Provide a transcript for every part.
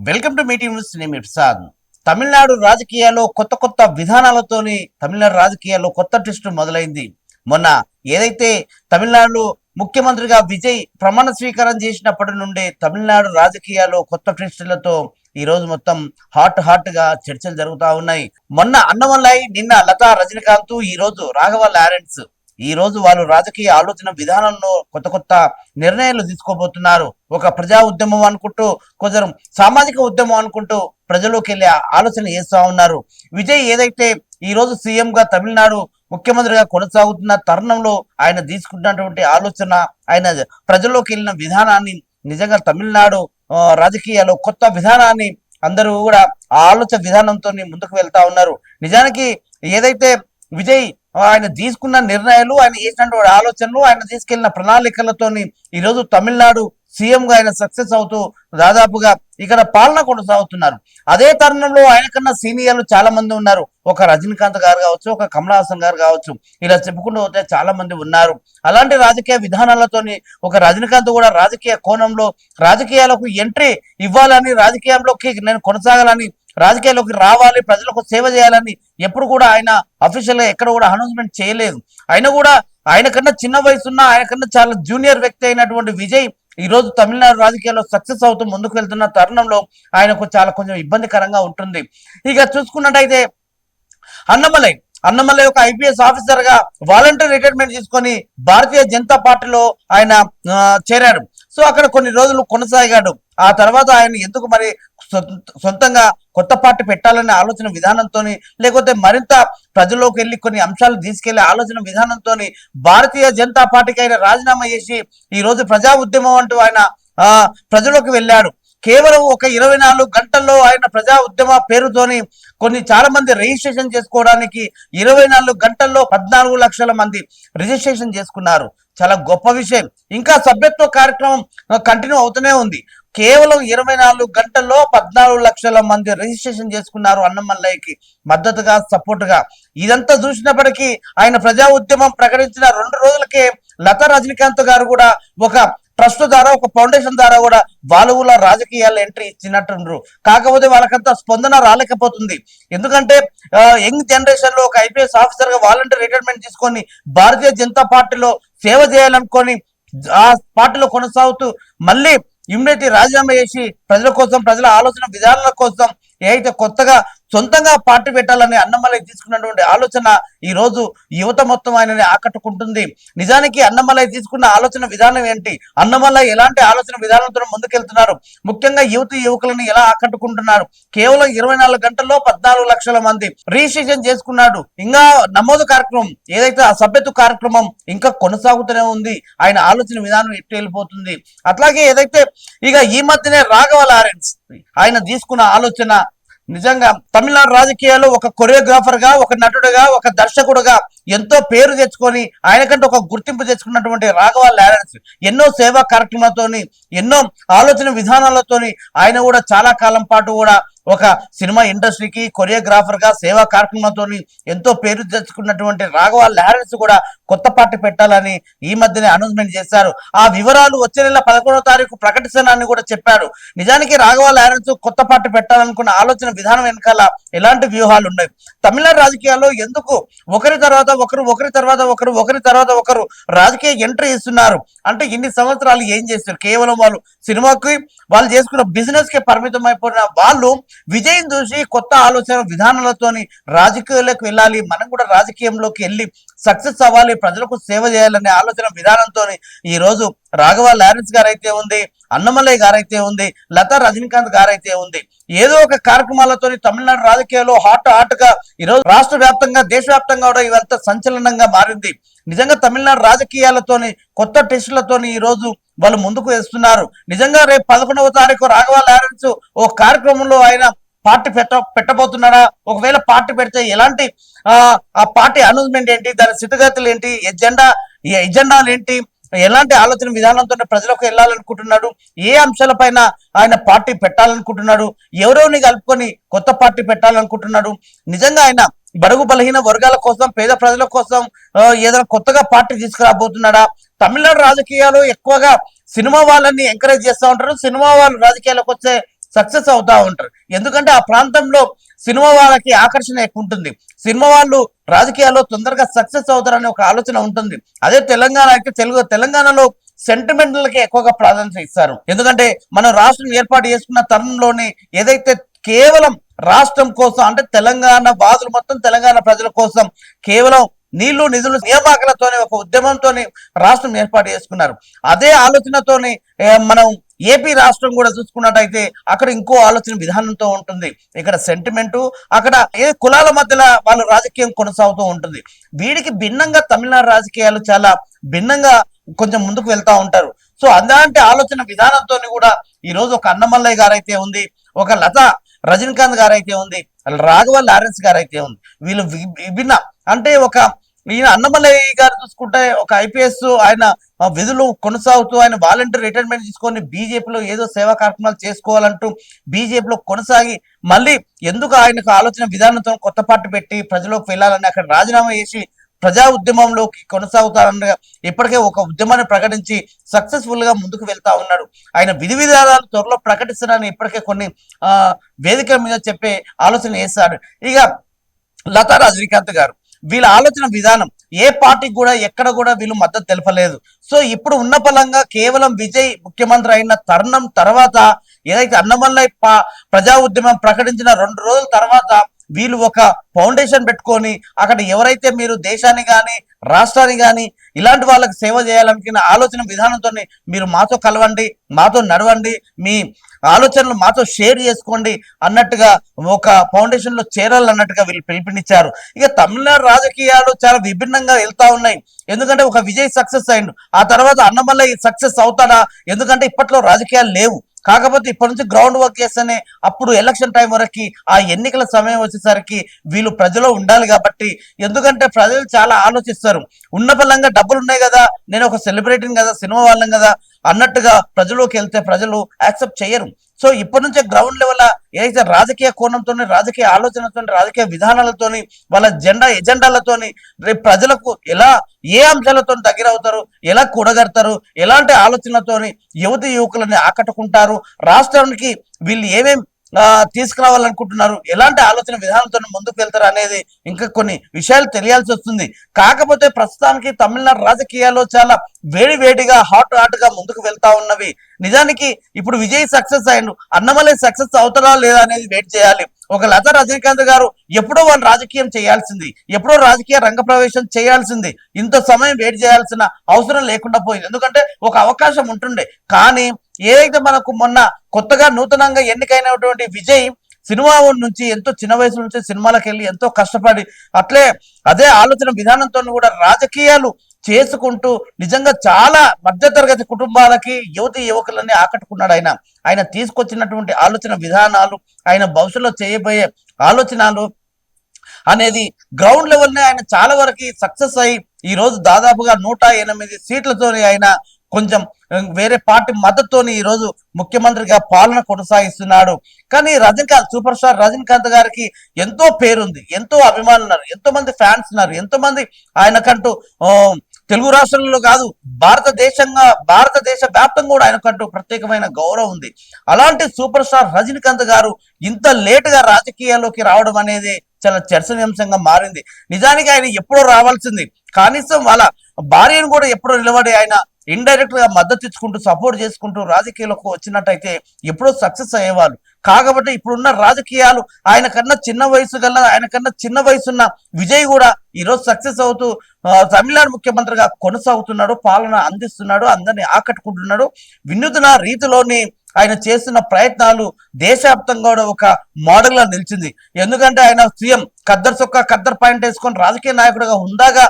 Welcome to meeting news. నేను ప్రసాద్. తమిళనాడు రాజకీయాల్లో కొత్త విధానాలతోని తమిళనాడు రాజకీయాల్లో కొత్త ట్విస్ట్ మొదలైంది. మొన్న ఏదైతే తమిళనాడు ముఖ్యమంత్రిగా విజయ్ ప్రమాణ స్వీకారం చేసినప్పటి నుండి తమిళనాడు రాజకీయాల్లో కొత్త ట్విస్టులతో ఈ రోజు మొత్తం హాట్ గా చర్చలు జరుగుతా ఉన్నాయి. మొన్న అన్నమలై, నిన్న లతా రజనీకాంత్, ఈ రోజు రాఘవ లారెన్స్. ఈ రోజు వాళ్ళు రాజకీయ ఆలోచన విధానంలో కొత్త నిర్ణయాలు తీసుకోబోతున్నారు. ఒక ప్రజా ఉద్యమం అనుకుంటూ, కొంచెం సామాజిక ఉద్యమం అనుకుంటూ ప్రజల్లోకి వెళ్ళే ఆలోచన చేస్తా ఉన్నారు. విజయ్ ఏదైతే ఈ రోజు సీఎం గా తమిళనాడు ముఖ్యమంత్రిగా కొనసాగుతున్న తరుణంలో ఆయన తీసుకున్నటువంటి ఆలోచన, ఆయన ప్రజల్లోకి వెళ్ళిన విధానాన్ని నిజంగా తమిళనాడు రాజకీయాల్లో కొత్త విధానాన్ని అందరూ కూడా ఆ ఆలోచన విధానంతో ముందుకు వెళ్తా ఉన్నారు. నిజానికి ఏదైతే విజయ్ ఆయన తీసుకున్న నిర్ణయాలు, ఆయన చేసినటువంటి ఆలోచనలు, ఆయన తీసుకెళ్లిన ప్రణాళికలతోని ఈరోజు తమిళనాడు సీఎం గా ఆయన సక్సెస్ అవుతూ దాదాపుగా ఇక్కడ పాలన కొనసాగుతున్నారు. అదే తరుణంలో ఆయన కన్నా సీనియర్లు చాలా మంది ఉన్నారు. ఒక రజనీకాంత్ గారు కావచ్చు, ఒక కమల్ హాసన్ గారు కావచ్చు, ఇలా చెప్పుకుంటూ పోతే చాలా మంది ఉన్నారు. అలాంటి రాజకీయ విధానాలతోని ఒక రజనీకాంత్ కూడా రాజకీయ కోణంలో రాజకీయాలకు ఎంట్రీ ఇవ్వాలని, రాజకీయంలోకి నేను కొనసాగాలని, రాజకీయాల్లోకి రావాలి, ప్రజలకు సేవ చేయాలని ఎప్పుడు కూడా ఆయన అఫీషియల్ గా ఎక్కడ కూడా అనౌన్స్మెంట్ చేయలేదు. ఆయన కూడా ఆయన కన్నా చిన్న వయసున్న, ఆయన కన్నా చాలా జూనియర్ వ్యక్తి అయినటువంటి విజయ్ ఈ రోజు తమిళనాడు రాజకీయాల్లో సక్సెస్ అవుతూ ముందుకు వెళ్తున్న తరుణంలో ఆయనకు కొంచెం ఇబ్బందికరంగా ఉంటుంది. ఇక చూసుకున్నట్టయితే అన్నమలై ఒక ఐపీఎస్ ఆఫీసర్ గా వాలంటీర్ రిటైర్మెంట్ తీసుకొని భారతీయ జనతా పార్టీలో ఆయన చేరాడు. సో అక్కడ కొన్ని రోజులు కొనసాగాడు. ఆ తర్వాత ఆయన ఎందుకు మరి సొంతంగా కొత్త పార్టీ పెట్టాలనే ఆలోచన విధానంతో, లేకపోతే మరింత ప్రజల్లోకి వెళ్ళి కొన్ని అంశాలు తీసుకెళ్లే ఆలోచన విధానంతో భారతీయ జనతా పార్టీకి ఆయన రాజీనామా చేసి ఈ రోజు ప్రజా ఉద్యమం అంటూ ఆయన ప్రజల్లోకి వెళ్ళాడు. కేవలం ఒక 24 గంటల్లో ఆయన ప్రజా ఉద్యమ పేరుతోని చాలా మంది రిజిస్ట్రేషన్ చేసుకోవడానికి 24 గంటల్లో 14 లక్షల మంది రిజిస్ట్రేషన్ చేసుకున్నారు. చాలా గొప్ప విషయం. ఇంకా సభ్యత్వ కార్యక్రమం కంటిన్యూ అవుతూనే ఉంది. కేవలం 24 గంటల్లో 14 లక్షల మంది రిజిస్ట్రేషన్ చేసుకున్నారు అన్నమలైకి మద్దతుగా, సపోర్ట్ గా. ఇదంతా చూసినప్పటికీ ఆయన ప్రజా ఉద్యమం ప్రకటించిన 2 రోజులకే లతా రజనీకాంత్ గారు కూడా ఒక ట్రస్ట్ ద్వారా, ఒక ఫౌండేషన్ ద్వారా కూడా వాళ్ళు రాజకీయాలు ఎంట్రీ ఇచ్చినట్టుండ్రు. కాకపోతే వాళ్ళకంతా స్పందన రాలేకపోతుంది. ఎందుకంటే యంగ్ జనరేషన్ లో ఒక ఐపీఎస్ ఆఫీసర్ గా వాలంటీర్ రిటైర్మెంట్ తీసుకొని భారతీయ జనతా పార్టీలో సేవ చేయాలనుకొని ఆ పార్టీలో కొనసాగుతూ మళ్ళీ ఇమ్మీడియట్ రాజీనామా చేసి ప్రజల కోసం, ప్రజల ఆలోచన విధానాల కోసం ఏదైతే కొత్తగా సొంతంగా పార్టీ పెట్టాలని అన్నమలై తీసుకున్నటువంటి ఆలోచన ఈ రోజు యువత మొత్తం ఆయనని ఆకట్టుకుంటుంది. నిజానికి అన్నమలై తీసుకున్న ఆలోచన విధానం ఏంటి, అన్నమలై ఎలాంటి ఆలోచన విధానంతో ముందుకెళ్తున్నారు, ముఖ్యంగా యువకులను ఎలా ఆకట్టుకుంటున్నారు. కేవలం 24 గంటల్లో 14 లక్షల మంది రిజిస్ట్రేషన్ చేసుకున్నాడు. ఇంకా నమోదు కార్యక్రమం ఏదైతే ఆ సభ్యత్వ కార్యక్రమం ఇంకా కొనసాగుతూనే ఉంది. ఆయన ఆలోచన విధానం ఎట్టు వెళ్ళిపోతుంది. అట్లాగే ఏదైతే ఇక ఈ మధ్యనే రాఘవ లారెన్స్ ఆయన తీసుకున్న ఆలోచన నిజంగా తమిళనాడు రాజకీయాల్లో ఒక కొరియోగ్రాఫర్ గా, ఒక నటుడుగా, ఒక దర్శకుడుగా ఎంతో పేరు తెచ్చుకొని ఆయనకంటే ఒక గుర్తింపు తెచ్చుకున్నటువంటి రాఘవ లారెన్స్ ఎన్నో సేవా కార్యక్రమాలతోని, ఎన్నో ఆలోచన విధానాలతోని ఆయన కూడా చాలా కాలం పాటు కూడా ఒక సినిమా ఇండస్ట్రీకి కొరియోగ్రాఫర్ గా, సేవా కార్యక్రమంతో ఎంతో పేరు తెచ్చుకున్నటువంటి రాఘవ లారెన్స్ కూడా కొత్త పార్టీ పెట్టాలని ఈ మధ్యనే అనౌన్స్మెంట్ చేశారు. ఆ వివరాలు వచ్చే నెల 11వ తారీఖు ప్రకటిస్తానని కూడా చెప్పాడు. నిజానికి రాఘవ లారెన్స్ కొత్త పార్టీ పెట్టాలనుకున్న ఆలోచన విధానం వెనకాల ఎలాంటి వ్యూహాలు ఉన్నాయి, తమిళనాడు రాజకీయాల్లో ఎందుకు ఒకరి తర్వాత ఒకరు రాజకీయ ఎంట్రీ ఇస్తున్నారు అంటే ఇన్ని సంవత్సరాలు ఏం చేస్తారు? కేవలం వాళ్ళు సినిమాకి, వాళ్ళు చేసుకున్న బిజినెస్ కి పరిమితం అయిపోయిన వాళ్ళు విజయం చూసి కొత్త ఆలోచన విధానాలతోని రాజకీయాల్లోకి వెళ్ళాలి, మనం కూడా రాజకీయంలోకి వెళ్ళి సక్సెస్ అవ్వాలి, ప్రజలకు సేవ చేయాలనే ఆలోచన విధానంతో ఈ రోజు రాఘవ లారెన్స్ గారైతే ఉంది, అన్నమలై గారైతే ఉంది, లతా రజనీకాంత్ గారైతే ఉంది. ఏదో ఒక కార్యక్రమాలతో తమిళనాడు రాజకీయాల్లో హాట్ గా ఈరోజు రాష్ట్ర వ్యాప్తంగా, దేశవ్యాప్తంగా కూడా ఇవంతా సంచలనంగా మారింది. నిజంగా తమిళనాడు రాజకీయాలతోని కొత్త టెస్టులతోని ఈ రోజు వాళ్ళు ముందుకు వేస్తున్నారు. నిజంగా రేపు 11వ తారీఖు రాఘవ లారెన్స్ ఓ కార్యక్రమంలో ఆయన పార్టీ పెట్టబోతున్నారా? ఒకవేళ పార్టీ పెడితే ఎలాంటి ఆ పార్టీ అనౌన్స్మెంట్ ఏంటి, దాని స్థితిగతులు ఏంటి, ఎజెండాలు ఏంటి, ఎలాంటి ఆలోచన విధానంతో ప్రజలకు వెళ్ళాలనుకుంటున్నాడు, ఏ అంశాలపైన ఆయన పార్టీ పెట్టాలనుకుంటున్నాడు, ఎవరెవరిని కలుపుకొని కొత్త పార్టీ పెట్టాలనుకుంటున్నాడు, నిజంగా ఆయన బడుగు బలహీన వర్గాల కోసం, పేద ప్రజల కోసం ఏదైనా కొత్తగా పార్టీ తీసుకురాబోతున్నాడా? తమిళనాడు రాజకీయాలు ఎక్కువగా సినిమా వాళ్ళని ఎంకరేజ్ చేస్తూ ఉంటారు. సినిమా వాళ్ళు రాజకీయాలకు వస్తే సక్సెస్ అవుతా ఉంటారు. ఎందుకంటే ఆ ప్రాంతంలో సినిమా వాళ్ళకి ఆకర్షణ ఎక్కువ ఉంటుంది. సినిమా వాళ్ళు రాజకీయాల్లో తొందరగా సక్సెస్ అవుతారనే ఒక ఆలోచన ఉంటుంది. అదే తెలంగాణ అయితే తెలంగాణలో సెంటిమెంట్లకి ఎక్కువగా ప్రాధాన్యత ఇస్తారు. ఎందుకంటే మనం రాష్ట్రం ఏర్పాటు చేసుకున్న తరుణంలోనే ఏదైతే కేవలం రాష్ట్రం కోసం అంటే తెలంగాణ బాధలు మొత్తం తెలంగాణ ప్రజల కోసం కేవలం నీళ్లు నిధులు నియామకాలతోనే ఒక ఉద్యమంతోనే రాష్ట్రం ఏర్పాటు చేసుకున్నారు. అదే ఆలోచనతోనే మనం ఏపీ రాష్ట్రం కూడా చూసుకున్నట్టయితే అక్కడ ఇంకో ఆలోచన విధానంతో ఉంటుంది. ఇక్కడ సెంటిమెంటు, అక్కడ ఏ కులాల మధ్యలో వాళ్ళు రాజకీయం కొనసాగుతూ ఉంటుంది. వీడికి భిన్నంగా తమిళనాడు రాజకీయాలు చాలా భిన్నంగా కొంచెం ముందుకు వెళ్తా ఉంటారు. సో అలాంటి ఆలోచన విధానంతో కూడా ఈ రోజు ఒక అన్నమల్లయ్య గారు అయితే ఉంది, ఒక లతా రజనీకాంత్ గారు అయితే ఉంది, రాఘవ లారెన్స్ గారు అయితే ఉంది. వీళ్ళు విభిన్న అంటే ఒక ఈయన అన్నమలయ్య గారు చూసుకుంటే ఒక ఐపీఎస్ ఆయన విధులు కొనసాగుతూ ఆయన వాలంటీర్ రిటైర్మెంట్ తీసుకొని బీజేపీలో ఏదో సేవా కార్యక్రమాలు చేసుకోవాలంటూ బీజేపీలో కొనసాగి మళ్ళీ ఎందుకు ఆయనకు ఆలోచన విధానంతో కొత్త పార్టీ పెట్టి ప్రజలోకి వెళ్ళాలని అక్కడ రాజీనామా చేసి ప్రజా ఉద్యమంలోకి కొనసాగుతారనగా ఇప్పటికే ఒక ఉద్యమాన్ని ప్రకటించి సక్సెస్ఫుల్ గా ముందుకు వెళ్తా ఉన్నాడు. ఆయన విధి విధానాలు త్వరలో ప్రకటిస్తున్నారని ఇప్పటికే కొన్ని వేదికల మీద చెప్పే ఆలోచన చేస్తాడు. ఇక లతా రజనీకాంత్ గారు వీళ్ళ ఆలోచన విధానం ఏ పార్టీకి కూడా ఎక్కడ కూడా వీళ్ళు మద్దతు తెలపలేదు. సో ఇప్పుడు ఉన్న పలంగా కేవలం విజయ్ ముఖ్యమంత్రి అయిన తరుణం తర్వాత ఏదైతే అన్నమల్లయ్య ప్రజా ఉద్యమం ప్రకటించిన 2 రోజుల తర్వాత వీళ్ళు ఒక ఫౌండేషన్ పెట్టుకొని అక్కడ ఎవరైతే మీరు దేశాన్ని కానీ రాష్ట్రాన్ని కానీ ఇలాంటి వాళ్ళకి సేవ చేయాలనుకున్న ఆలోచన విధానంతో మీరు మాతో కలవండి, మాతో నడవండి, మీ ఆలోచనలు మాతో షేర్ చేసుకోండి అన్నట్టుగా ఒక ఫౌండేషన్ లో చేరాలన్నట్టుగా వీళ్ళు పిలుపునిచ్చారు. ఇక తమిళనాడు రాజకీయాలు చాలా విభిన్నంగా వెళ్తా ఉన్నాయి. ఎందుకంటే ఒక విజయ్ సక్సెస్ అయిండు, ఆ తర్వాత అన్నమల్లయ్య సక్సెస్ అవుతాడా? ఎందుకంటే ఇప్పట్లో రాజకీయాలు లేవు. కాకపోతే ఇప్పటి నుంచి గ్రౌండ్ వర్క్ చేస్తేనే అప్పుడు ఎలక్షన్ టైం వరకు ఆ ఎన్నికల సమయం వచ్చేసరికి వీళ్ళు ప్రజలో ఉండాలి. కాబట్టి ఎందుకంటే ప్రజలు చాలా ఆలోచిస్తారు, ఉన్న పలంగా డబ్బులు ఉన్నాయి కదా, నేను ఒక సెలబ్రిటీని కదా, సినిమా వాళ్ళం కదా అన్నట్టుగా ప్రజలోకి వెళ్తే ప్రజలు యాక్సెప్ట్ చేయరు. సో ఇప్పటి నుంచే గ్రౌండ్ లెవెల్ ఏదైతే రాజకీయ కోణంతో రాజకీయ ఆలోచనతో రాజకీయ విధానాలతోని వాళ్ళ ఎజెండాలతోని రేపు ప్రజలకు ఎలా ఏ అంశాలతో దగ్గర అవుతారు, ఎలా కూడగడతారు, ఎలాంటి ఆలోచనలతోని యువతి యువకులని ఆకట్టుకుంటారు, రాష్ట్రానికి వీళ్ళు ఏమేమి తీసుకురావాలనుకుంటున్నారు, ఎలాంటి ఆలోచన విధానంతో ముందుకు వెళ్తారు అనేది ఇంకా కొన్ని విషయాలు తెలియాల్సి వస్తుంది. కాకపోతే ప్రస్తుతానికి తమిళనాడు రాజకీయాల్లో చాలా వేడిగా హాట్ గా ముందుకు వెళ్తా ఉన్నవి. నిజానికి ఇప్పుడు విజయ్ సక్సెస్ అయ్యిండు, అన్నమలై సక్సెస్ అవుతారా లేదా అనేది వెయిట్ చేయాలి. ఒక లతా రజనీకాంత్ గారు ఎప్పుడో వాళ్ళు రాజకీయం చేయాల్సింది, ఎప్పుడో రాజకీయ రంగ ప్రవేశం చేయాల్సింది, ఇంత సమయం వెయిట్ చేయాల్సిన అవసరం లేకుండా పోయింది. ఎందుకంటే ఒక అవకాశం ఉంటుండే. కానీ ఏదైతే మనకు మొన్న కొత్తగా నూతనంగా ఎన్నికైనటువంటి విజయ్ సినిమా నుంచి ఎంతో చిన్న వయసు నుంచి సినిమాలకు వెళ్ళి ఎంతో కష్టపడి అదే ఆలోచన విధానంతో కూడా రాజకీయాలు చేసుకుంటూ నిజంగా చాలా మధ్యతరగతి కుటుంబాలకి యువకులని ఆకట్టుకున్నాడు. ఆయన తీసుకొచ్చినటువంటి ఆలోచన విధానాలు, ఆయన భవిష్యత్తులో చేయబోయే ఆలోచనలు అనేది గ్రౌండ్ లెవెల్నే ఆయన చాలా వరకు సక్సెస్ అయ్యి ఈ రోజు దాదాపుగా 108 సీట్లతోని ఆయన కొంచెం వేరే పార్టీ మద్దతుతోని ఈ రోజు ముఖ్యమంత్రిగా పాలన కొనసాగిస్తున్నాడు. కానీ రజనీకాంత్, సూపర్ స్టార్ రజనీకాంత్ గారికి ఎంతో పేరుంది, ఎంతో అభిమానులు ఉన్నారు, ఎంతో మంది ఫ్యాన్స్ ఉన్నారు, ఎంతో మంది ఆయనకంటూ తెలుగు రాష్ట్రాలలో కాదు భారతదేశ వ్యాప్తంగా కూడా ఆయనకంటూ ప్రత్యేకమైన గౌరవం ఉంది. అలాంటి సూపర్ స్టార్ రజనీకాంత్ గారు ఇంత లేటుగా రాజకీయాల్లోకి రావడం అనేది చాలా చర్చనీయాంశంగా మారింది. నిజానికి ఆయన ఎప్పుడో రావాల్సింది, కనీసం వాళ్ళ భార్యను కూడా ఎప్పుడో నిలబడి ఆయన ఇండైరెక్ట్ గా మద్దతు ఇచ్చుకుంటూ సపోర్ట్ చేసుకుంటూ రాజకీయాలకు వచ్చినట్టయితే ఎప్పుడో సక్సెస్ అయ్యేవాళ్ళు. కాకపోతే ఇప్పుడున్న రాజకీయాలు ఆయన కన్నా చిన్న వయసున్న విజయ్ కూడా ఈరోజు సక్సెస్ అవుతూ తమిళనాడు ముఖ్యమంత్రిగా కొనసాగుతున్నాడు, పాలన అందిస్తున్నాడు, అందరినీ ఆకట్టుకుంటున్నాడు. వినూత్న రీతిలోని ఆయన చేస్తున్న ప్రయత్నాలు దేశవ్యాప్తంగా కూడా ఒక మోడల్ గా నిలిచింది. ఎందుకంటే ఆయన సీఎం ఖద్దర్ పాయింట్ వేసుకొని రాజకీయ నాయకుడిగా హుందాగా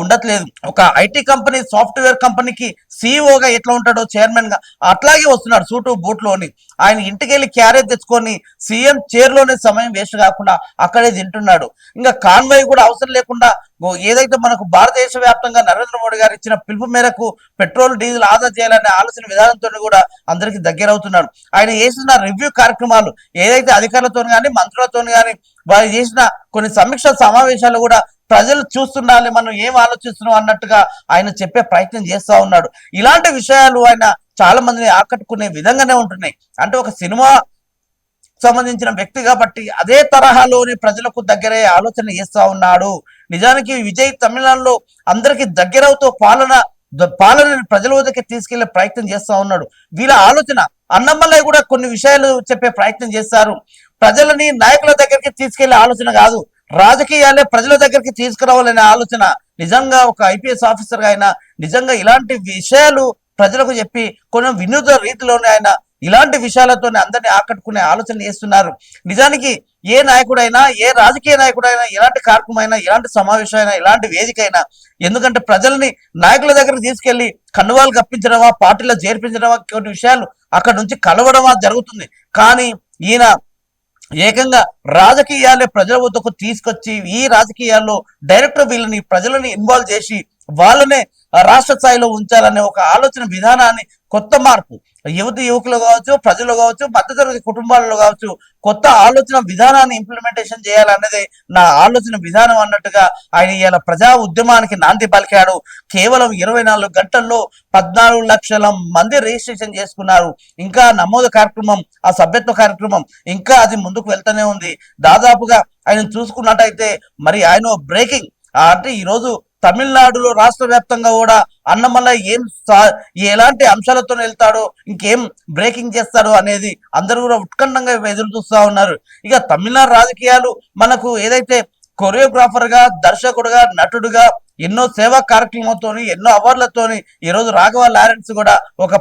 ఉండట్లేదు. ఒక ఐటీ కంపెనీ, సాఫ్ట్వేర్ కంపెనీకి సిఇఓగా ఎట్లా ఉంటాడో చైర్మన్ గా అట్లాగే వస్తున్నాడు సూటు బూట్లోని. ఆయన ఇంటికి వెళ్ళి క్యారేజ్ తెచ్చుకొని సీఎం చైర్లోనే సమయం వేస్ట్ కాకుండా అక్కడే తింటున్నాడు. ఇంకా కాన్వాయ్ కూడా అవసరం లేకుండా ఏదైతే మనకు భారతదేశ వ్యాప్తంగా నరేంద్ర మోడీ గారు ఇచ్చిన పిలుపు మేరకు పెట్రోల్ డీజిల్ ఆదా చేయాలనే ఆలోచన విధానంతో కూడా అందరికి దగ్గర అవుతున్నాడు. ఆయన చేసిన రివ్యూ కార్యక్రమాలు ఏదైతే అధికారులతో కానీ మంత్రులతో కానీ వారు చేసిన కొన్ని సమీక్ష సమావేశాలు కూడా ప్రజలు చూస్తుండాలి, మనం ఏం ఆలోచిస్తున్నాం అన్నట్టుగా ఆయన చెప్పే ప్రయత్నం చేస్తా ఉన్నాడు. ఇలాంటి విషయాలు ఆయన చాలా మందిని ఆకట్టుకునే విధంగానే ఉంటున్నాయి. అంటే ఒక సినిమా సంబంధించిన వ్యక్తి కాబట్టి అదే తరహాలోని ప్రజలకు దగ్గరే ఆలోచన చేస్తా ఉన్నాడు. నిజానికి విజయ్ తమిళనాడులో అందరికి దగ్గరవుతూ పాలనని ప్రజల వద్దకి తీసుకెళ్లే ప్రయత్నం చేస్తా ఉన్నాడు. వీళ్ళ ఆలోచన అన్నమల్లయ్య కూడా కొన్ని విషయాలు చెప్పే ప్రయత్నం చేస్తారు. ప్రజలని నాయకుల దగ్గరికి తీసుకెళ్లే ఆలోచన కాదు, రాజకీయాలే ప్రజల దగ్గరికి తీసుకురావాలనే ఆలోచన. నిజంగా ఒక ఐపీఎస్ ఆఫీసర్ గా ఆయన నిజంగా ఇలాంటి విషయాలు ప్రజలకు చెప్పి కొన్ని వినూత్న రీతిలోనే ఆయన ఇలాంటి విషయాలతోనే అందరినీ ఆకట్టుకునే ఆలోచన చేస్తున్నారు. నిజానికి ఏ నాయకుడైనా, ఏ రాజకీయ నాయకుడైనా, ఎలాంటి కార్యక్రమైనా, ఎలాంటి సమావేశమైనా, ఎలాంటి వేదికైనా, ఎందుకంటే ప్రజల్ని నాయకుల దగ్గరకు తీసుకెళ్లి కన్నువాలు కప్పించడమా, పార్టీలో చేర్పించడమా, కొన్ని విషయాలు అక్కడ నుంచి కలవడమా జరుగుతుంది. కానీ ఈయన ఏకంగా రాజకీయాలే ప్రజల వద్దకు తీసుకొచ్చి ఈ రాజకీయాల్లో డైరెక్టర్ వీళ్ళని ప్రజలని ఇన్వాల్వ్ చేసి వాళ్ళనే రాష్ట్ర స్థాయిలో ఉంచాలనే ఒక ఆలోచన విధానాన్ని, కొత్త మార్పు యువకులు కావచ్చు, ప్రజలు కావచ్చు, మధ్యతరగతి కుటుంబాలలో కావచ్చు, కొత్త ఆలోచన విధానాన్ని ఇంప్లిమెంటేషన్ చేయాలన్నదే నా ఆలోచన విధానం అన్నట్టుగా ఆయన ఇలా ప్రజా ఉద్యమానికి నాంది పలికాడు. కేవలం 24 గంటల్లో 14 లక్షల మంది రిజిస్ట్రేషన్ చేసుకున్నారు. ఇంకా నమోదు కార్యక్రమం, ఆ సభ్యత్వ కార్యక్రమం ఇంకా అది ముందుకు వెళ్తూనే ఉంది. దాదాపుగా ఆయన చూసుకున్నట్టయితే మరి ఆయన బ్రేకింగ్ అంటే ఈరోజు తమిళనాడులో రాష్ట్ర వ్యాప్తంగా కూడా అన్నమల్లయ్య ఎలాంటి అంశాలతో వెళ్తాడో, ఇంకేం బ్రేకింగ్ చేస్తాడో అనేది అందరూ కూడా ఉత్కంఠంగా ఎదురు చూస్తా ఉన్నారు. ఇక తమిళనాడు రాజకీయాలు మనకు ఏదైతే కొరియోగ్రాఫర్ గా, దర్శకుడుగా, నటుడుగా ఎన్నో సేవా కార్యక్రమాలతోని, ఎన్నో అవార్డులతోని ఈరోజు రాఘవ లారెన్స్ కూడా ఒక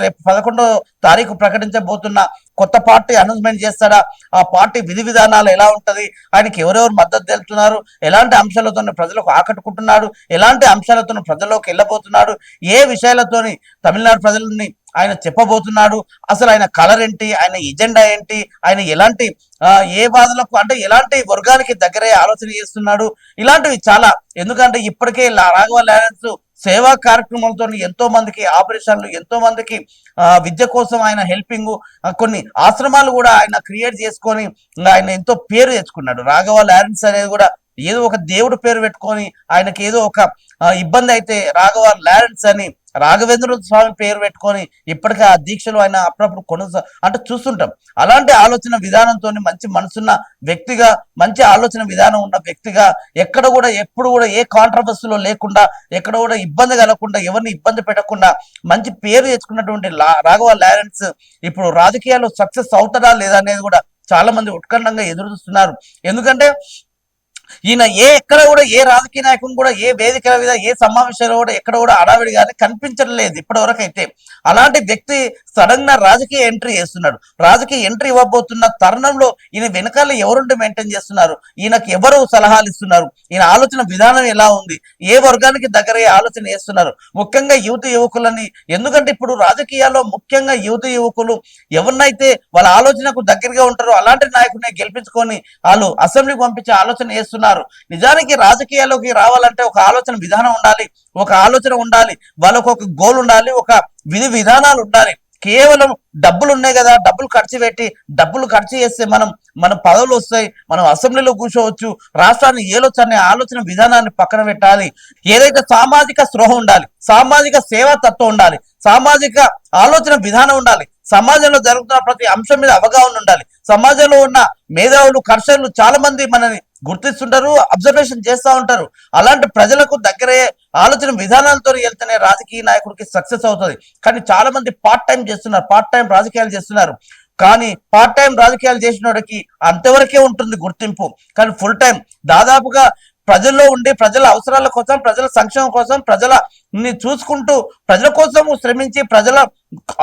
రేపు 11వ తారీఖు ప్రకటించబోతున్న కొత్త పార్టీ అనౌన్స్మెంట్ చేస్తాడా, ఆ పార్టీ విధి విధానాలు ఎలా ఉంటది, ఆయనకి ఎవరెవరు మద్దతు తెలుపుతున్నారు, ఎలాంటి అంశాలతో ప్రజలకు ఆకట్టుకుంటున్నాడు, ఎలాంటి అంశాలతో ప్రజల్లోకి వెళ్ళబోతున్నాడు, ఏ విషయాలతోని తమిళనాడు ప్రజలని ఆయన చెప్పబోతున్నాడు, అసలు ఆయన కలర్ ఏంటి, ఆయన ఎజెండా ఏంటి, ఆయన ఎలాంటి ఏ వాదులకు అంటే ఎలాంటి వర్గానికి దగ్గరే ఆలోచన చేస్తున్నాడు, ఇలాంటివి చాలా. ఎందుకంటే ఇప్పటికే రాఘవ లారెన్స్ సేవా కార్యక్రమాలతో ఎంతో మందికి ఆపరేషన్లు, ఎంతో మందికి విద్య కోసం ఆయన హెల్పింగ్, కొన్ని ఆశ్రమాలు కూడా ఆయన క్రియేట్ చేసుకొని ఆయన ఎంతో పేరు తెచ్చుకున్నాడు. రాఘవ లారెన్స్ అనేది కూడా ఏదో ఒక దేవుడు పేరు పెట్టుకొని ఆయనకి ఏదో ఒక ఇబ్బంది అయితే రాఘవ లారెన్స్ అని రాఘవేంద్ర స్వామి పేరు పెట్టుకొని ఇప్పటికీ ఆ దీక్షలు ఆయన అప్పుడప్పుడు అంటే చూస్తుంటాం. అలాంటి ఆలోచన విధానంతో మంచి మనసున్న వ్యక్తిగా, మంచి ఆలోచన విధానం ఉన్న వ్యక్తిగా, ఎక్కడ కూడా ఎప్పుడు కూడా ఏ కాంట్రవర్సీలో లేకుండా, ఎక్కడ కూడా ఇబ్బంది కలగకుండా, ఎవరిని ఇబ్బంది పెట్టకుండా మంచి పేరు తెచ్చుకున్నటువంటి రాఘవ లారెన్స్ ఇప్పుడు రాజకీయాల్లో సక్సెస్ అవుతాడా లేదా అనేది కూడా చాలా మంది ఉత్కంఠంగా ఎదురు చూస్తున్నారు. ఎందుకంటే ఈయన ఎక్కడ కూడా ఏ రాజకీయ నాయకుని కూడా ఏ వేదికల మీద, ఏ సమావేశాలు కూడా ఎక్కడ కూడా అడావిడి కానీ కనిపించడం లేదు ఇప్పటి వరకు అయితే. అలాంటి వ్యక్తి సడన్ గా రాజకీయ ఎంట్రీ చేస్తున్నాడు. రాజకీయ ఎంట్రీ ఇవ్వబోతున్న తరుణంలో ఈయన వెనకాల ఎవరుండి మెయింటైన్ చేస్తున్నారు, ఈయనకి ఎవరు సలహాలు ఇస్తున్నారు, ఈయన ఆలోచన విధానం ఎలా ఉంది, ఏ వర్గానికి దగ్గర ఆలోచన చేస్తున్నారు, ముఖ్యంగా యువకులని. ఎందుకంటే ఇప్పుడు రాజకీయాల్లో ముఖ్యంగా యువకులు ఎవరినైతే వాళ్ళ ఆలోచనకు దగ్గరగా ఉంటారో అలాంటి నాయకుడిని గెలిపించుకొని వాళ్ళు అసెంబ్లీకి పంపించే ఆలోచన చేస్తున్నారు. నిజానికి రాజకీయాల్లోకి రావాలంటే ఒక ఆలోచన విధానం ఉండాలి, ఒక ఆలోచన ఉండాలి, వాళ్ళకు ఒక గోల్ ఉండాలి, ఒక విధి విధానాలు ఉండాలి. కేవలం డబ్బులు ఉన్నాయి కదా, డబ్బులు ఖర్చు చేస్తే మన పదవులు వస్తాయి, మనం అసెంబ్లీలో కూర్చోవచ్చు, రాష్ట్రాన్ని ఏలొచ్చు అనే ఆలోచన విధానాన్ని పక్కన పెట్టాలి. ఏదైతే సామాజిక స్పృహ ఉండాలి, సామాజిక సేవా తత్వం ఉండాలి, సామాజిక ఆలోచన విధానం ఉండాలి, సమాజంలో జరుగుతున్న ప్రతి అంశం మీద అవగాహన ఉండాలి. సమాజంలో ఉన్న మేధావులు, కర్షకులు చాలా మంది మనని గుర్తిస్తుంటారు, అబ్జర్వేషన్ చేస్తూ ఉంటారు. అలాంటి ప్రజలకు దగ్గరే ఆలోచన విధానాలతో వెళ్తేనే రాజకీయ నాయకుడికి సక్సెస్ అవుతుంది. కానీ చాలా మంది పార్ట్ టైం రాజకీయాలు చేస్తున్నారు. కానీ పార్ట్ టైం రాజకీయాలు చేసిన వాడికి అంతవరకే ఉంటుంది గుర్తింపు. కానీ ఫుల్ టైం దాదాపుగా ప్రజల్లో ఉండి ప్రజల అవసరాల కోసం, ప్రజల సంక్షేమం కోసం, ప్రజలని చూసుకుంటూ ప్రజల కోసం శ్రమించి ప్రజల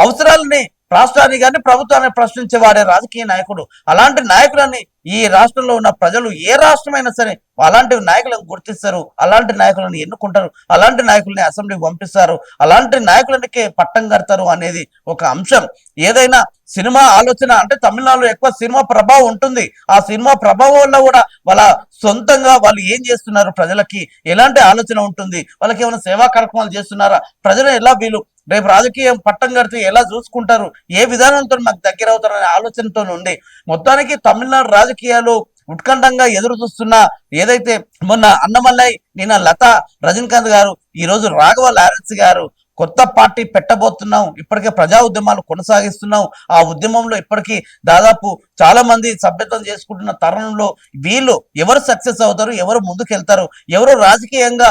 అవసరాలని, రాష్ట్రాన్ని కానీ ప్రభుత్వాన్ని ప్రశ్నించేవాడే రాజకీయ నాయకుడు. అలాంటి నాయకులని ఈ రాష్ట్రంలో ఉన్న ప్రజలు ఏ రాష్ట్రమైనా సరే అలాంటి నాయకులను గుర్తిస్తారు, అలాంటి నాయకులను ఎన్నుకుంటారు, అలాంటి నాయకుల్ని అసెంబ్లీకి పంపిస్తారు, అలాంటి నాయకులకే పట్టం కడతారు అనేది ఒక అంశం. ఏదైనా సినిమా ఆలోచన అంటే తమిళనాడులో ఎక్కువ సినిమా ప్రభావం ఉంటుంది. ఆ సినిమా ప్రభావం వల్ల కూడా వాళ్ళ సొంతంగా వాళ్ళు ఏం చేస్తున్నారు, ప్రజలకి ఎలాంటి ఆలోచన ఉంటుంది, వాళ్ళకి ఏమైనా సేవా కార్యక్రమాలు చేస్తున్నారా, ప్రజలు ఎలా వీళ్ళు రేపు రాజకీయం పట్టం కడితే ఎలా చూసుకుంటారు, ఏ విధానంతో మాకు దగ్గర అవుతారు అనే ఆలోచనతో ఉంది. మొత్తానికి తమిళనాడు రాజకీయాలు ఉత్కంఠంగా ఎదురు చూస్తున్న ఏదైతే మొన్న అన్నమల్లై, నిన్న లతా, రజనీకాంత్ గారు, ఈ రోజు రాఘవ లారెన్స్ గారు కొత్త పార్టీ పెట్టబోతున్నాం, ఇప్పటికే ప్రజా ఉద్యమాలు కొనసాగిస్తున్నాం, ఆ ఉద్యమంలో ఇప్పటికీ దాదాపు చాలా మంది సభ్యత్వం చేసుకుంటున్న తరుణంలో వీళ్ళు ఎవరు సక్సెస్ అవుతారు, ఎవరు ముందుకు వెళ్తారు, ఎవరు రాజకీయంగా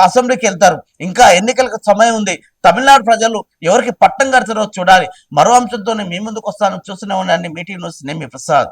అసెంబ్లీకి వెళ్తారు, ఇంకా ఎన్నికలకు సమయం ఉంది, తమిళనాడు ప్రజలు ఎవరికి పట్టం కడతారో చూడాలి. మరో అంశంతో మీ ముందుకు వస్తాను. చూస్తూనే ఉండండి మీటింగ్ న్యూస్. నేను మీ ప్రసాద్.